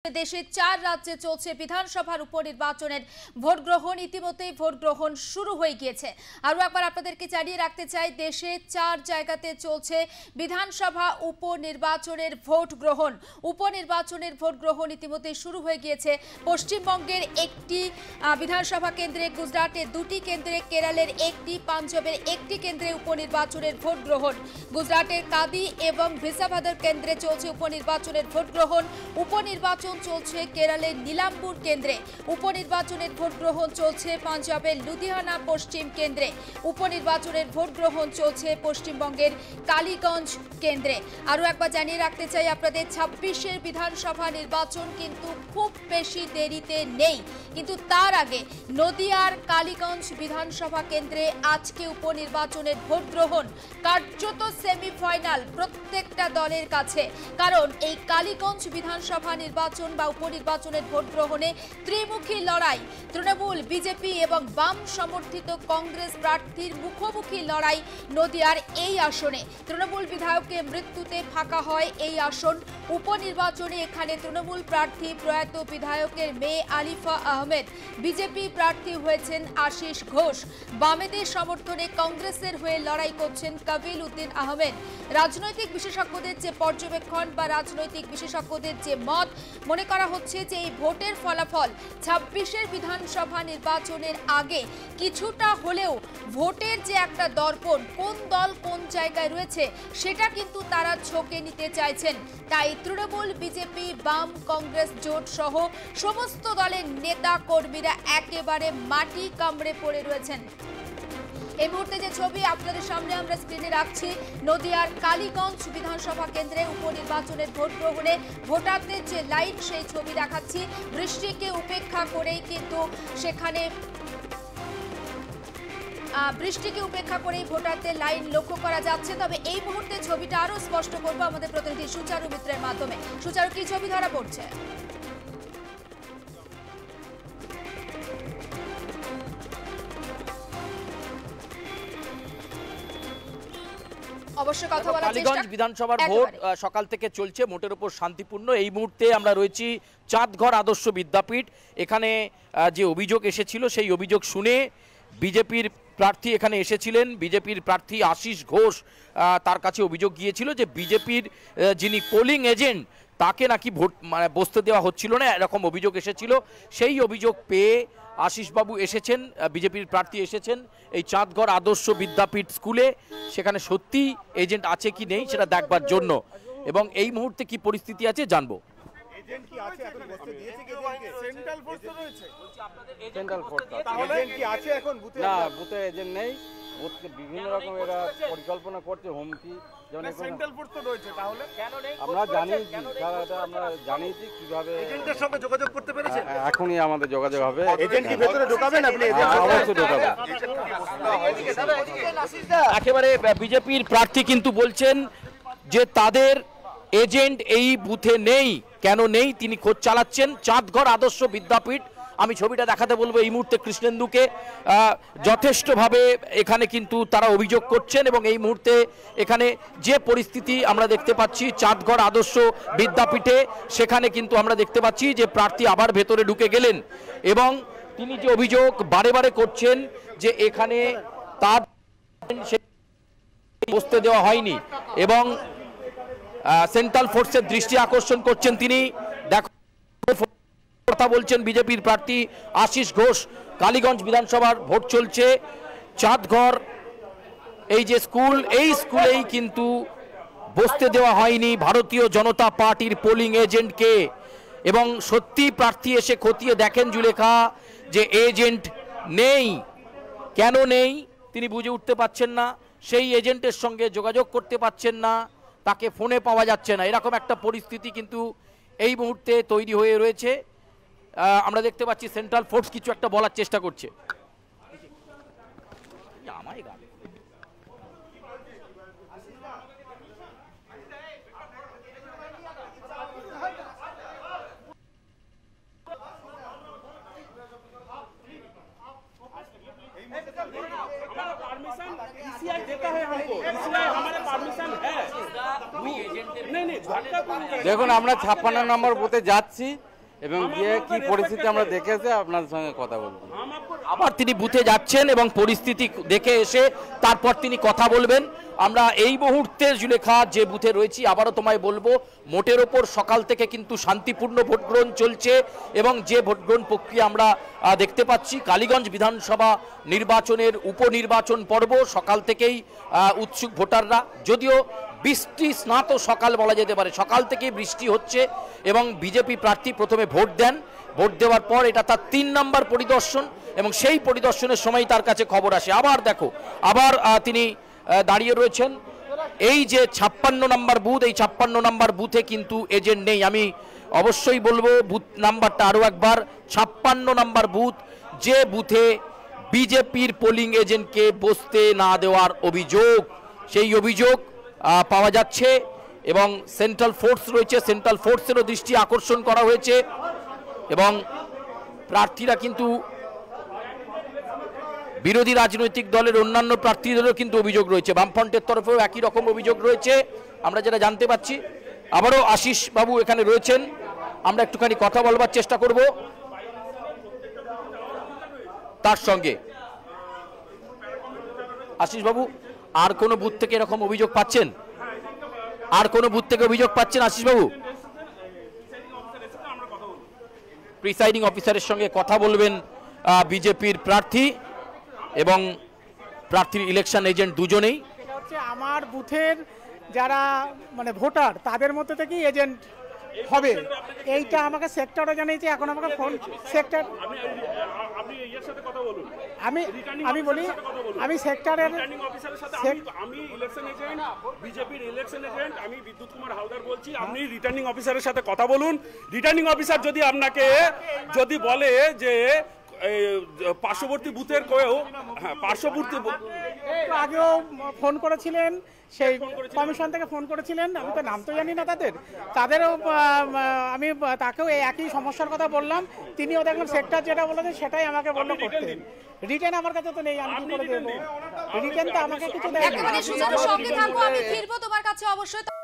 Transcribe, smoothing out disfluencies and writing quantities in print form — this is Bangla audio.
দেশে 4 রাজ্যে চলছে বিধানসভার উপনির্বাচনের ভোট গ্রহণ। ইতিমধ্যেই ভোট গ্রহণ শুরু হয়ে গিয়েছে। আরও একবার আপনাদেরকে জানিয়ে রাখতে চাই, দেশে 4 জায়গাতে চলছে বিধানসভা উপনির্বাচনের ভোট গ্রহণ। উপনির্বাচনের ভোট গ্রহণ ইতিমধ্যেই শুরু হয়ে গিয়েছে। পশ্চিমবঙ্গের একটি বিধানসভা কেন্দ্রে, গুজরাটের 2টি কেন্দ্রে, কেরলের 1টি, পাঞ্জাবের 1টি কেন্দ্রে উপনির্বাচনের ভোট গ্রহণ। গুজরাটের কাদি এবং ভিসাভাদর কেন্দ্রে চলছে উপনির্বাচনের ভোট গ্রহণ। উপনির্বাচন চলছে কেরলের নীলাম্বুর কেন্দ্রে। উপনির্বাচনের ভোট গ্রহণ চলছে পাঞ্জাবের লুধিয়ানা পশ্চিম কেন্দ্রে। উপনির্বাচনের ভোট গ্রহণ চলছে পশ্চিমবঙ্গের কালীগঞ্জ কেন্দ্রে। আরও একবার জানিয়ে রাখতে চাই আপনাদের, 26-এর বিধানসভা নির্বাচন কিন্তু খুব বেশি দেরিতে নেই, কিন্তু তার আগে নদিয়ার কালীগঞ্জ বিধানসভা কেন্দ্রে আজকে উপনির্বাচনের ভোট গ্রহণ। কার্যত সেমিফাইনাল প্রত্যেকটা দলের কাছে, কারণ এই কালীগঞ্জ বিধানসভা নির্বাচন বা উপনির্বাচনের ভোট গ্রহণে ত্রিমুখী লড়াই। তৃণমূল, বিজেপি এবং বাম সমর্থিত কংগ্রেস প্রার্থীর মুখোমুখি লড়াই নদিয়ার এই আসনে। তৃণমূল বিধায়কের মৃত্যুতে ফাঁকা হয় এই আসন। উপনির্বাচনে এখানে তৃণমূল প্রার্থী প্রয়াত বিধায়কের মেয়ে আলিফা আহমেদ, বিজেপি প্রার্থী হয়েছেন আশিস ঘোষ, বামেদের সমর্থনে কংগ্রেসের হয়ে লড়াই করছেন কবিল উদ্দিন আহমেদ। রাজনৈতিক বিশেষজ্ঞদের যে পর্যবেক্ষণ বা রাজনৈতিক বিশেষজ্ঞদের যে মত, মনে করা হচ্ছে যে এই ভোটের ফলাফল 26-এর বিধানসভা নির্বাচনের আগে কিছুটা হলেও ভোটের যে একটা দর্পণ, কোন দল কোন জায়গায় রয়েছে সেটা কিন্তু তারা ছকে নিতে চাইছেন। তাই তৃণমূল, বিজেপি, বাম, কংগ্রেস জোট সহ সমস্ত দলের নেতা কর্মীরা একেবারে মাটি কামড়ে পড়ে রয়েছেন। এই মুহূর্তে যে ছবি আপনাদের সামনে আমরা স্ক্রিনে রাখছি, নদিয়ার কালীগঞ্জ বিধানসভা কেন্দ্রে উপনির্বাচনের ভোট গ্রহণে ভোটারদের যে লাইন, সেই ছবি দেখাচ্ছি। বৃষ্টিকে উপেক্ষা করেই কিন্তু সেখানে ভোটারদের লাইন লক্ষ্য করা যাচ্ছে। তবে এই মুহূর্তে ছবিটা আরো স্পষ্ট করবো আমাদের প্রতিনিধি সুচারু মিত্রের মাধ্যমে। সুচারু, কি ছবি ধরা পড়ছে? কালীগঞ্জ বিধানসভার ভোট সকাল থেকে চলছে, মোটের উপর শান্তিপূর্ণ। এই মুহূর্তে আমরা রয়েছি চাঁদঘর আদর্শ বিদ্যাপীঠ। এখানে যে অভিযোগ এসেছিল সেই অভিযোগ শুনে বিজেপির প্রার্থী এখানে এসেছিলেন। বিজেপির প্রার্থী আশিস ঘোষ, তার কাছে অভিযোগ গিয়েছিল যে বিজেপির যিনি পোলিং এজেন্ট তাকে নাকি ভোট বসতে দেওয়া হচ্ছিল না, এরকম অভিযোগ এসেছিল। সেই অভিযোগ পেয়ে আশিসবাবু এসেছেন, বিজেপির প্রার্থী এসেছেন এই চাঁদঘর আদর্শ বিদ্যাপীঠ স্কুলে। সেখানে সত্যি এজেন্ট আছে কি নেই সেটা দেখবার জন্য, এবং এই মুহূর্তে কি পরিস্থিতি আছে জানবো। বিভিন্ন রকম এরা পরিকল্পনা করছে, হুমকি। আমরা জানিয়েছি, আমরা জানিয়েছি কিভাবে যোগাযোগ করতে পেরেছে। এখনই আমাদের যোগাযোগ হবে। একেবারে বিজেপির প্রার্থী কিন্তু বলছেন যে তাদের এজেন্ট এই বুথে নেই। কেন নেই তিনি খোঁজ চালাচ্ছেন। চাঁদঘর আদর্শ বিদ্যাপীঠ, আমি ছবিটা দেখাতে বলবো এই মুহূর্তে কৃষ্ণেন্দুকে। যথেষ্টভাবে এখানে কিন্তু তারা অভিযোগ করছেন, এবং এই মুহূর্তে এখানে যে পরিস্থিতি আমরা দেখতে পাচ্ছি চাঁদঘর আদর্শ বিদ্যাপীঠে, সেখানে কিন্তু আমরা দেখতে পাচ্ছি যে প্রার্থী আবার ভেতরে ঢুকে গেলেন, এবং তিনি যে অভিযোগ বারে বারে করছেন যে এখানে তার বসতে দেওয়া হয়নি, এবং সেন্ট্রাল ফোর্সের দৃষ্টি আকর্ষণ করছেন তিনি। দেখো কথা বলছেন বিজেপির প্রার্থী আশিস ঘোষ। কালীগঞ্জ বিধানসভার ভোট চলছে। চাঁদঘর এই যে স্কুল, এই স্কুলেই কিন্তু বসতে দেওয়া হয়নি ভারতীয় জনতা পার্টির পোলিং এজেন্টকে, এবং সত্যি প্রার্থী এসে খতিয়ে দেখেন জুলেখা যে এজেন্ট নেই। কেন নেই তিনি বুঝে উঠতে পারছেন না। সেই এজেন্টের সঙ্গে যোগাযোগ করতে পারছেন না, তাকে ফোনে পাওয়া যাচ্ছে না। এরকম একটা পরিস্থিতি কিন্তু এই মুহূর্তে তৈরি হয়ে রয়েছে। আমরা দেখতে পাচ্ছি সেন্ট্রাল ফোর্স কিছু একটা বলার চেষ্টা করছে। দেখুন, আমরা 56 নম্বর বুথে যাচ্ছি, এবং গিয়ে কি পরিস্থিতি আমরা দেখেছে আপনাদের সঙ্গে কথা বলবো। আবার তিনি বুথে যাচ্ছেন এবং পরিস্থিতি দেখে এসে তারপর তিনি কথা বলবেন। আমরা এই মুহূর্তে জুলেখা যে বুথে রয়েছি, আবারও তোমায় বলবো, মোটের ওপর সকাল থেকে কিন্তু শান্তিপূর্ণ ভোটগ্রহণ চলছে এবং যে ভোটগ্রহণ প্রক্রিয়া আমরা দেখতে পাচ্ছি, কালীগঞ্জ বিধানসভা নির্বাচনের উপনির্বাচন পর্ব সকাল থেকেই উৎসুক ভোটাররা। যদিও বৃষ্টি স্নাত সকাল বলা যেতে পারে, সকাল থেকেই বৃষ্টি হচ্ছে এবং বিজেপি প্রার্থী প্রথমে ভোট দেন। ভোট দেওয়ার পর এটা তার 3 নম্বর পরিদর্শন এবং সেই পরিদর্শনের সময় তার কাছে খবর আসে। আবার দেখো, আবার তিনি দাঁড়িয়ে রয়েছেন। এই যে 56 নম্বর বুথ, এই 56 নম্বর বুথে কিন্তু এজেন্ট নেই। আমি অবশ্যই বলবো বুথ নাম্বারটা আরও একবার, 56 নম্বর বুথ, যে বুথে বিজেপির পোলিং এজেন্টকে বসতে না দেওয়ার অভিযোগ, সেই অভিযোগ পাওয়া যাচ্ছে এবং সেন্ট্রাল ফোর্স রয়েছে, সেন্ট্রাল ফোর্সেরও দৃষ্টি আকর্ষণ করা হয়েছে এবং প্রার্থীরা কিন্তু বিরোধী রাজনৈতিক দলের অন্যান্য প্রার্থীদেরও কিন্তু অভিযোগ রয়েছে, বামফ্রন্টের তরফেও একই রকম অভিযোগ রয়েছে আমরা যেটা জানতে পাচ্ছি। আবারও আশিস বাবু এখানে রয়েছেন, আমরা একটুখানি কথা বলবার চেষ্টা করব তার সঙ্গে। আশিস বাবু, আর কোনো বুথ থেকে এরকম অভিযোগ পাচ্ছেন? আর কোনো বুথ থেকে অভিযোগ পাচ্ছেন আশিস বাবু? প্রিসাইডিং অফিসারের সঙ্গে কথা বলবেন বিজেপির প্রার্থী এবং প্রার্থীর ইলেকশন এজেন্ট দুজনেই। এটা হচ্ছে আমার বুথের যারা মানে ভোটার তাদের মধ্যে থেকেই এজেন্ট হবে, এইটা আমাকে সেক্টরও জানিয়েছে। এখন আমাকে ফোন সেক্টর, আমি বলি আমি সেক্টরের আমি ইলেকশন এজেন্ট, বিজেপির ইলেকশন এজেন্ট, আমি বিদ্যুৎ কুমার হালদার বলছি। আপনি রিটার্নিং অফিসারের সাথে কথা বলুন। রিটার্নিং অফিসার যদি আপনাকে যদি বলে যে পার্শ্ববর্তী বুথের কেউ, হ্যাঁ পার্শ্ববর্তী আগেও ফোন করেছিলেন, সেই কমিশন থেকে ফোন করেছিলেন, আমি তো নাম তো জানি না তাদেরও আমি তাকেও একই সমস্যার কথা বললাম, তিনিও দেখলাম সেক্টর যেটা বলেছেন সেটাই আমাকে বললো করতে। রিটার্ন আমার কাছে তো নেই, আমি কি করে দেবো? রিটার্ন তো আমাকে কিছু দেয়নি। একেবারে সুজার সঙ্গে থাকবো, আমি ফিরবো তোমার কাছে অবশ্যই।